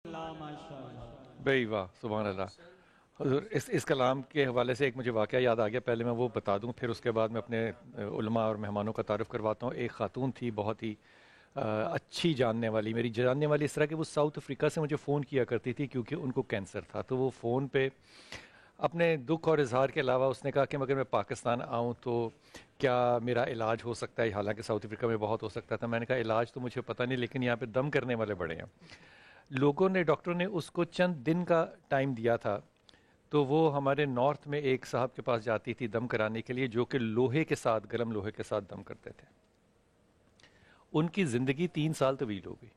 بھائی واہ سبحان اللہ حضور اس کلام کے حوالے سے ایک مجھے واقعہ یاد آ گیا، پہلے میں وہ بتا دوں پھر اس کے بعد میں اپنے علماء اور مہمانوں کا تعارف کرواتا ہوں۔ ایک خاتون تھی بہت ہی اچھی جاننے والی، میری جاننے والی اس طرح کہ وہ ساؤتھ افریقہ سے مجھے فون کیا کرتی تھی کیونکہ ان کو کینسر تھا، تو وہ فون پہ اپنے دکھ اور اظہار کے علاوہ اس نے کہا کہ اگر میں پاکستان آؤں تو کیا میرا علاج ہو سکتا ہے، حالانکہ ساؤتھ افریقہ میں بہت ہو سکتا تھا۔ میں نے کہا علاج تو مجھے پتہ نہیں، لیکن یہاں پہ دم کرنے والے بڑے ہیں لوگوں نے، ڈاکٹروں نے اس کو چند دن کا ٹائم دیا تھا، تو وہ ہمارے نارتھ میں ایک صاحب کے پاس جاتی تھی دم کرانے کے لیے، جو کہ لوہے کے ساتھ، گرم لوہے کے ساتھ دم کرتے تھے۔ ان کی زندگی 3 سال طویل ہو گئی۔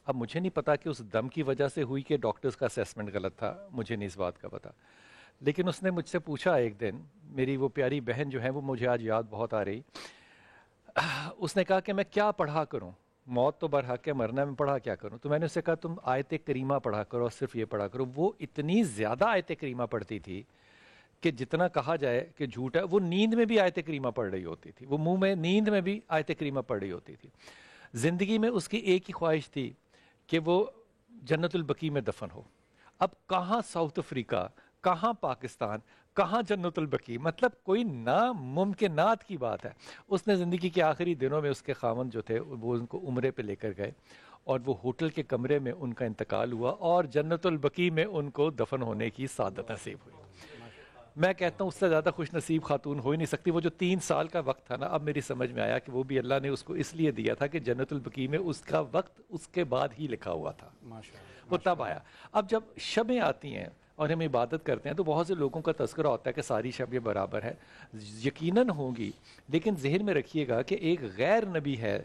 اب مجھے نہیں پتا کہ اس دم کی وجہ سے ہوئی کہ ڈاکٹرز کا اسیسمنٹ غلط تھا، مجھے نہیں اس بات کا پتا، لیکن اس نے مجھ سے پوچھا ایک دن، میری وہ پیاری بہن جو ہے وہ مجھے آج یاد بہت آ رہی، اس نے کہا کہ میں کیا پڑھا کروں، موت تو برحق ہے، مرنا میں پڑھا کیا کروں؟ تو میں نے اسے کہا تم آیت کریمہ پڑھا کرو اور صرف یہ پڑھا کرو۔ وہ اتنی زیادہ آیت کریمہ پڑھتی تھی کہ جتنا کہا جائے کہ جھوٹ ہے، وہ نیند میں بھی آیت کریمہ پڑھ رہی ہوتی تھی، وہ منہ میں نیند میں بھی آیت کریمہ پڑھ رہی ہوتی تھی۔ زندگی میں اس کی ایک ہی خواہش تھی کہ وہ جنت البقیع میں دفن ہو۔ اب کہاں ساؤتھ افریقہ، کہاں پاکستان، کہاں جنت البقیع، مطلب کوئی ناممکنات کی بات ہے۔ اس نے زندگی کے آخری دنوں میں اس کے خاوند جو تھے وہ ان کو عمرے پہ لے کر گئے اور وہ ہوٹل کے کمرے میں ان کا انتقال ہوا اور جنت البقیع میں ان کو دفن ہونے کی سعادت نصیب ہوئی۔ میں کہتا ہوں اس سے زیادہ خوش نصیب خاتون ہو ہی نہیں سکتی۔ وہ جو 3 سال کا وقت تھا نا، اب میری سمجھ میں آیا کہ وہ بھی اللہ نے اس کو اس لیے دیا تھا کہ جنت البقیع میں اس کا وقت اس کے بعد ہی لکھا ہوا تھا، وہ تب آیا۔ اب جب شبیں آتی ہیں اور ہم عبادت کرتے ہیں تو بہت سے لوگوں کا تذکرہ ہوتا ہے کہ ساری شبیں برابر ہیں، یقیناً ہوں گی، لیکن ذہن میں رکھیے گا کہ ایک غیر نبی ہے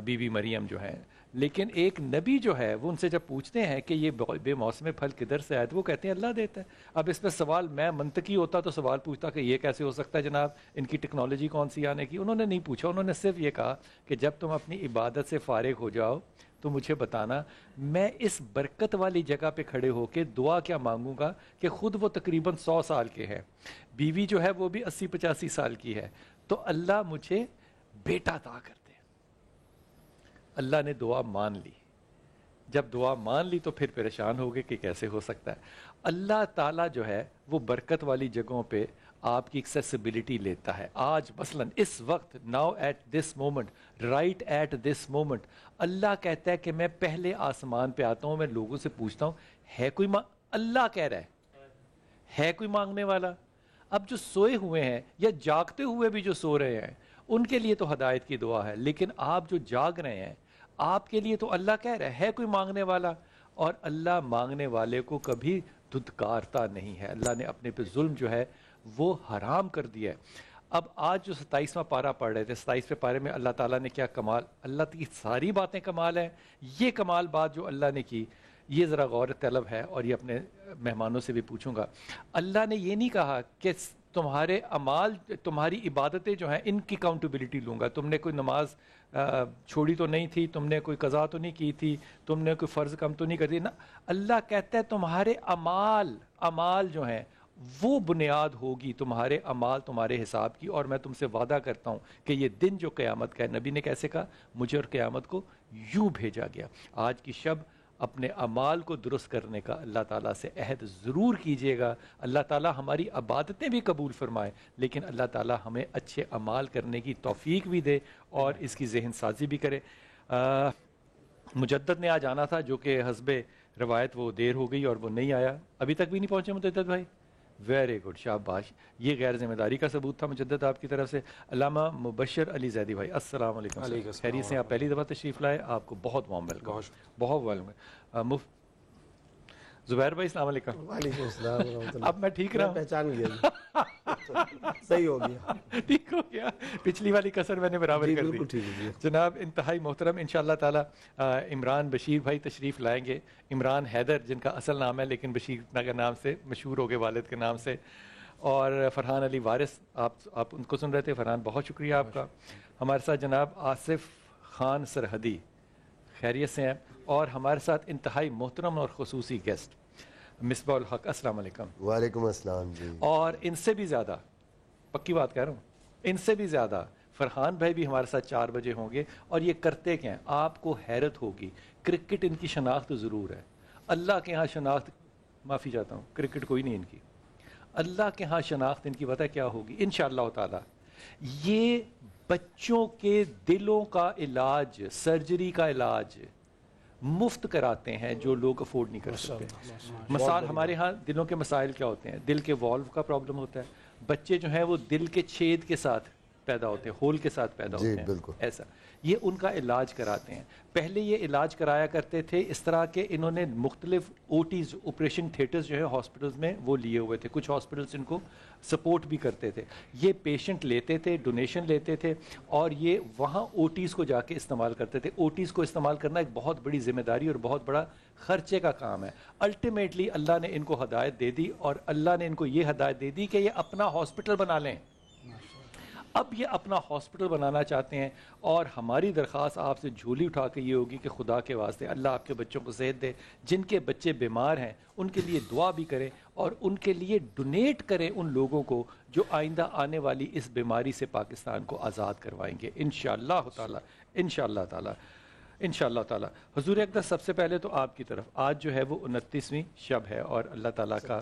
بی بی مریم جو ہیں، لیکن ایک نبی جو ہے وہ ان سے جب پوچھتے ہیں کہ یہ بے موسم پھل کدھر سے آئے تو وہ کہتے ہیں اللہ دیتا ہے۔ اب اس پہ سوال، میں منطقی ہوتا تو سوال پوچھتا کہ یہ کیسے ہو سکتا ہے جناب، ان کی ٹیکنالوجی کون سی آنے کی؟ انہوں نے نہیں پوچھا، انہوں نے صرف یہ کہا کہ جب تم اپنی عبادت سے فارغ ہو جاؤ تو مجھے بتانا، میں اس برکت والی جگہ پہ کھڑے ہو کے دعا کیا مانگوں گا کہ خود وہ تقریباً 100 سال کے ہیں، بیوی جو ہے وہ بھی 80-85 سال کی ہے، تو اللہ مجھے بیٹا عطا کر دے۔ اللہ نے دعا مان لی، جب دعا مان لی تو پھر پریشان ہو گئے کہ کیسے ہو سکتا ہے۔ اللہ تعالیٰ جو ہے وہ برکت والی جگہوں پہ آپ کی ایکسیسیبلٹی لیتا ہے۔ آج مثلاً اس وقت، now at this moment, right at this moment, Allah کہتا ہے کہ میں پہلے آسمان پہ آتا ہوں، میں لوگوں سے پوچھتا ہوں ہے کوئی اللہ کہہ رہا ہے کوئی مانگنے والا؟ اب جو سوئے ہوئے ہیں یا جاگتے ہوئے بھی جو سو رہے ہیں ان کے لیے تو ہدایت کی دعا ہے، لیکن آپ جو جاگ رہے ہیں آپ کے لیے تو اللہ کہہ رہا ہے کوئی مانگنے والا، اور اللہ مانگنے والے کو کبھی دھتکارتا نہیں ہے۔ اللہ نے اپنے پہ ظلم جو ہے وہ حرام کر دیا ہے۔ اب آج جو 27واں پارہ پڑھ رہے تھے، 27ویں پارے میں اللہ تعالیٰ نے کیا کمال، اللہ کی ساری باتیں کمال ہیں، یہ کمال بات جو اللہ نے کی یہ ذرا غور طلب ہے، اور یہ اپنے مہمانوں سے بھی پوچھوں گا۔ اللہ نے یہ نہیں کہا کہ تمہارے اعمال، تمہاری عبادتیں جو ہیں ان کی اکاؤنٹیبلٹی لوں گا، تم نے کوئی نماز چھوڑی تو نہیں تھی، تم نے کوئی قضا تو نہیں کی تھی، تم نے کوئی فرض کم تو نہیں کر دی نا۔ اللہ کہتا ہے تمہارے اعمال جو ہیں وہ بنیاد ہوگی، تمہارے اعمال تمہارے حساب کی، اور میں تم سے وعدہ کرتا ہوں کہ یہ دن جو قیامت کا ہے، نبی نے کیسے کہا، مجھے اور قیامت کو یوں بھیجا گیا۔ آج کی شب اپنے اعمال کو درست کرنے کا اللہ تعالیٰ سے عہد ضرور کیجئے گا۔ اللہ تعالیٰ ہماری عبادتیں بھی قبول فرمائے، لیکن اللہ تعالیٰ ہمیں اچھے اعمال کرنے کی توفیق بھی دے اور اس کی ذہن سازی بھی کرے۔ مجدد نے آج آنا تھا، جو کہ حسب روایت وہ دیر ہو گئی اور وہ نہیں آیا، ابھی تک بھی نہیں پہنچے مجدد بھائی؟ ویری گڈ، شاباش، یہ غیر ذمہ داری کا ثبوت تھا مجدد آپ کی طرف سے۔ علامہ مبشر علی زیدی بھائی، السلام علیکم سر، خیریت سے؟ آپ پہلی دفعہ تشریف لائے، آپ کو بہت وارم ویلکم، بہت ویلکم۔ زبیر بھائی السلام علیکم۔ وعلیکم السلام ورحمۃ اللہ۔ اب میں ٹھیک رہا ہوں؟ پہچان گیا صحیح ہو گیا، ٹھیک ہو گیا، پچھلی والی کسر میں نے برابر کر دی۔ بالکل ٹھیک ہے جناب انتہائی محترم، انشاءاللہ تعالی عمران بشیر بھائی تشریف لائیں گے، عمران حیدر جن کا اصل نام ہے لیکن بشیر نگر نام سے مشہور ہو گئے والد کے نام سے، اور فرحان علی وارث، آپ ان کو سن رہے تھے، فرحان بہت شکریہ آپ کا۔ ہمارے ساتھ جناب آصف خان سرحدی خیریت سے ہیں، اور ہمارے ساتھ انتہائی محترم اور خصوصی گیسٹ مصباح الحق، السلام علیکم۔ وعلیکم السلام جی۔ اور ان سے بھی زیادہ، پکی بات کہہ رہا ہوں، ان سے بھی زیادہ فرحان بھائی بھی ہمارے ساتھ 4 بجے ہوں گے، اور یہ کرتے کیا ہیں آپ کو حیرت ہوگی، کرکٹ ان کی شناخت ضرور ہے، اللہ کے ہاں شناخت، معافی چاہتا ہوں، کرکٹ کوئی نہیں ان کی، اللہ کے ہاں شناخت ان کی پتہ کیا ہوگی انشاءاللہ تعالی؟ یہ بچوں کے دلوں کا علاج، سرجری کا علاج مفت کراتے ہیں جو لوگ افورڈ نہیں کر سکتے۔ مثال ہمارے ہاں دلوں کے مسائل کیا ہوتے ہیں؟ دل کے والو کا پرابلم ہوتا ہے، بچے جو ہیں وہ دل کے چھید کے ساتھ پیدا ہوتے ہیں، ہول کے ساتھ پیدا ہوتے ہیں، ایسا یہ ان کا علاج کراتے ہیں۔ پہلے یہ علاج کرایا کرتے تھے اس طرح کہ انہوں نے مختلف اوٹیز، آپریشن تھیٹرز جو ہے ہاسپٹلز میں وہ لیے ہوئے تھے، کچھ ہاسپٹلز ان کو سپورٹ بھی کرتے تھے۔ یہ پیشنٹ لیتے تھے، ڈونیشن لیتے تھے اور یہ وہاں اوٹیز کو جا کے استعمال کرتے تھے۔ اوٹیز کو استعمال کرنا ایک بہت بڑی ذمہ داری اور بہت بڑا خرچے کا کام ہے۔ الٹیمیٹلی اللہ نے ان کو ہدایت دے دی اور اللہ نے ان کو یہ ہدایت دے دی کہ یہ اپنا ہاسپٹل بنا لیں۔ اب یہ اپنا ہاسپٹل بنانا چاہتے ہیں اور ہماری درخواست آپ سے جھولی اٹھا کے یہ ہوگی کہ خدا کے واسطے اللہ آپ کے بچوں کو صحت دے، جن کے بچے بیمار ہیں ان کے لیے دعا بھی کریں اور ان کے لیے ڈونیٹ کریں ان لوگوں کو جو آئندہ آنے والی اس بیماری سے پاکستان کو آزاد کروائیں گے انشاءاللہ تعالی، انشاءاللہ تعالی، انشاءاللہ تعالی۔ حضور اقدس سب سے پہلے تو آپ کی طرف آج جو ہے وہ 29ویں شب ہے اور اللہ تعالیٰ کا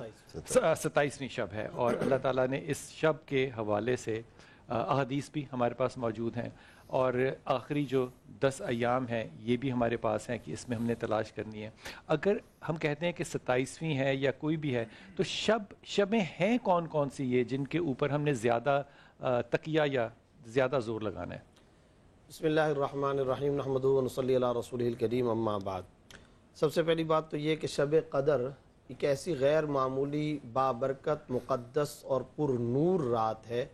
27ویں شب ہے اور اللہ تعالیٰ نے اس شب کے حوالے سے احادیث بھی ہمارے پاس موجود ہیں اور آخری جو 10 ایام ہیں یہ بھی ہمارے پاس ہیں کہ اس میں ہم نے تلاش کرنی ہے۔ اگر ہم کہتے ہیں کہ 27ویں ہے یا کوئی بھی ہے تو شبیں ہیں کون کون سی یہ جن کے اوپر ہم نے زیادہ تقیہ یا زیادہ زور لگانا ہے؟ بسم اللہ الرحمن الرحیم، نحمدہ و نصلی علی رسولہ الکریم، اما بعد۔ سب سے پہلی بات تو یہ کہ شب قدر ایک ایسی غیر معمولی بابرکت، مقدس اور پر نور رات ہے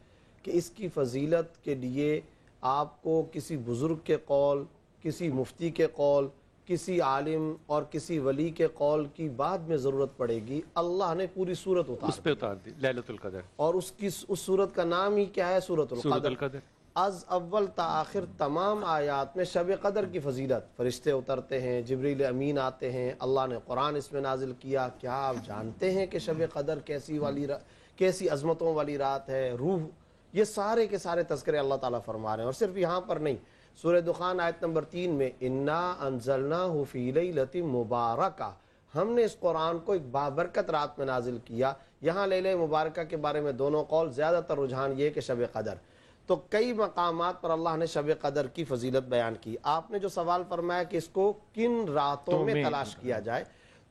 کہ اس کی فضیلت کے لیے آپ کو کسی بزرگ کے قول، کسی مفتی کے قول، کسی عالم اور کسی ولی کے قول کی بعد میں ضرورت پڑے گی۔ اللہ نے پوری صورت اس پہ اتار دی لیلۃ القدر، اور اس صورت کا نام ہی کیا ہے؟ سورۃ القدر۔ از اول تا آخر تمام آیات میں شب قدر کی فضیلت، فرشتے اترتے ہیں، جبریل امین آتے ہیں، اللہ نے قرآن اس میں نازل کیا۔ کیا آپ جانتے ہیں کہ شب قدر کیسی عظمتوں والی رات ہے؟ روح، یہ سارے کے سارے تذکرے اللہ تعالیٰ فرما رہے ہیں۔ اور صرف یہاں پر نہیں، سورہ دخان آیت نمبر 3 میں انا انزلناہ فی لیلۃ مبارکہ، ہم نے اس قرآن کو ایک بابرکت رات میں نازل کیا۔ یہاں لیلہ مبارکہ کے بارے میں دونوں قول، زیادہ تر رجحان یہ کہ شب قدر۔ تو کئی مقامات پر اللہ نے شب قدر کی فضیلت بیان کی۔ آپ نے جو سوال فرمایا کہ اس کو کن راتوں میں تلاش کیا جائے،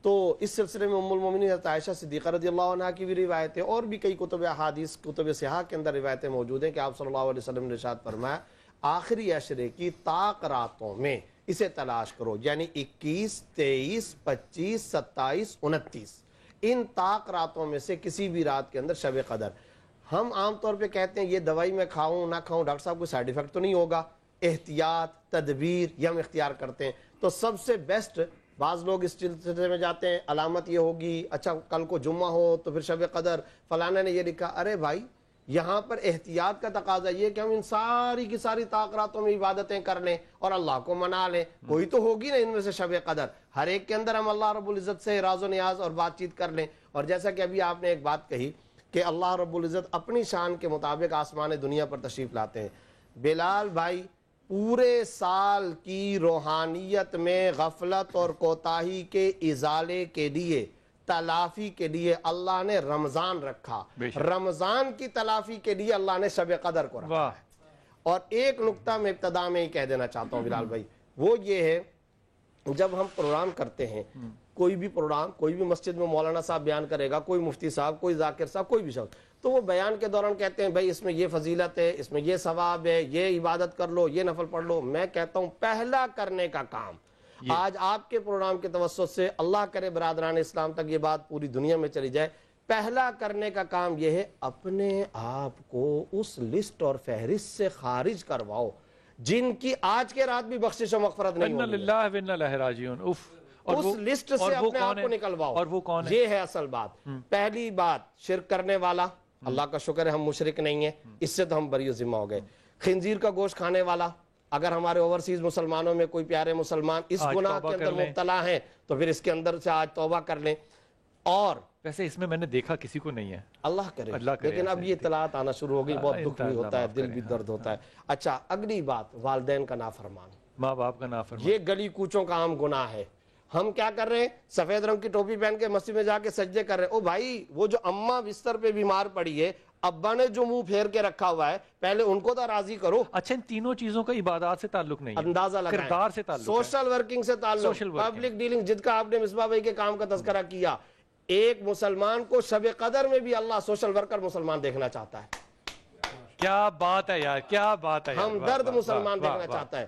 تو اس سلسلے میں ام المومنین حضرت عائشہ صدیقہ رضی اللہ عنہ کی بھی روایتیں اور بھی کئی کتب احادیث، کتب صحاح کے اندر روایتیں موجود ہیں کہ آپ صلی اللہ علیہ وسلم نے ارشاد فرمایا آخری عشرے کی طاق راتوں میں اسے تلاش کرو، یعنی 21، 23، 25، 27، 29، ان طاق راتوں میں سے کسی بھی رات کے اندر شب قدر۔ ہم عام طور پہ کہتے ہیں یہ دوائی میں کھاؤں نہ کھاؤں، ڈاکٹر صاحب کوئی سائیڈ ایفیکٹ تو نہیں ہوگا، احتیاط تدبیر یہ ہم اختیار کرتے ہیں۔ تو سب سے بیسٹ، بعض لوگ اس سلسلے میں جاتے ہیں علامت یہ ہوگی، اچھا کل کو جمعہ ہو تو پھر شب قدر فلانا نے یہ لکھا۔ ارے بھائی، یہاں پر احتیاط کا تقاضا یہ کہ ہم ان ساری کی ساری طاق راتوں میں عبادتیں کر لیں اور اللہ کو منا لیں۔ کوئی تو ہوگی نا ان میں سے شب قدر، ہر ایک کے اندر ہم اللہ رب العزت سے راز و نیاز اور بات چیت کر لیں۔ اور جیسا کہ ابھی آپ نے ایک بات کہی کہ اللہ رب العزت اپنی شان کے مطابق آسمان دنیا پر تشریف لاتے ہیں۔ بلال بھائی، پورے سال کی روحانیت میں غفلت اور کوتاہی کے ازالے کے لیے، تلافی کے لیے اللہ نے رمضان رکھا، رمضان کی تلافی کے لیے اللہ نے شب قدر کو رکھا ہے۔ اور ایک نقطہ میں ابتدا میں ہی کہہ دینا چاہتا ہوں بلال بھائی، وہ یہ ہے جب ہم پروگرام کرتے ہیں، کوئی بھی پروگرام، کوئی بھی مسجد میں مولانا صاحب بیان کرے گا، کوئی مفتی صاحب، کوئی ذاکر صاحب، کوئی بھی شخص، تو وہ بیان کے دوران کہتے ہیں بھائی اس میں یہ فضیلت ہے، اس میں یہ ثواب ہے، یہ عبادت کر لو، یہ نفل پڑھ لو۔ میں کہتا ہوں پہلا کرنے کا کام آج آپ کے پروگرام کے توسط سے، اللہ کرے برادران اسلام تک یہ بات پوری دنیا میں چلی جائے، پہلا کرنے کا کام یہ ہے اپنے آپ کو اس لسٹ اور فہرست سے خارج کرواؤ جن کی آج کے رات بھی بخشش و مغفرت نہیں انا للہ و انا الیہ راجعون۔ اس لسٹ سے اپنے آپ کو نکلواؤ۔ اور وہ کون ہے؟ یہ ہے اصل بات۔ پہلی بات، شرک کرنے والا، اللہ کا شکر ہے ہم مشرک نہیں ہیں، اس سے تو ہم بری و ذمہ ہو گئے۔ خنزیر کا گوشت کھانے والا، اگر ہمارے اوورسیز مسلمانوں میں کوئی پیارے مسلمان اس گناہ کے اندر مبتلا ہیں تو پھر اس کے اندر سے آج توبہ کر لیں۔ اور ویسے اس میں میں نے دیکھا کسی کو نہیں ہے، اللہ کرے، لیکن اب یہ اطلاعات آنا شروع ہو گئی، بہت دکھ بھی ہوتا ہے، دل بھی درد ہوتا ہے۔ اچھا، اگلی بات، والدین کا نافرمان، ماں باپ کا نافرمان، یہ گلی کوچوں کا عام گناہ ہے۔ ہم کیا کر رہے ہیں؟ سفید رنگ کی ٹوپی پہن کے مسجد میں جا کے سجدے کر رہے ہیں. او بھائی وہ جو اماں بستر پہ بیمار پڑی ہے، ابا نے جو منہ پھیر کے رکھا ہوا ہے، پہلے ان کو تو راضی کرو. اچھا ان تینوں چیزوں کا عبادات سے تعلق نہیں ہے، اندازہ لگائیں، کردار سے تعلق ہے، سوشل ورکنگ سے تعلق، پبلک ڈیلنگ، جن کا آپ نے مصباح بھائی کے کام کا تذکرہ کیا. ایک مسلمان کو شب قدر میں بھی اللہ سوشل ورکر مسلمان دیکھنا چاہتا ہے. کیا بات ہے یار، کیا بات ہے، ہم درد مسلمان دیکھنا چاہتا ہے.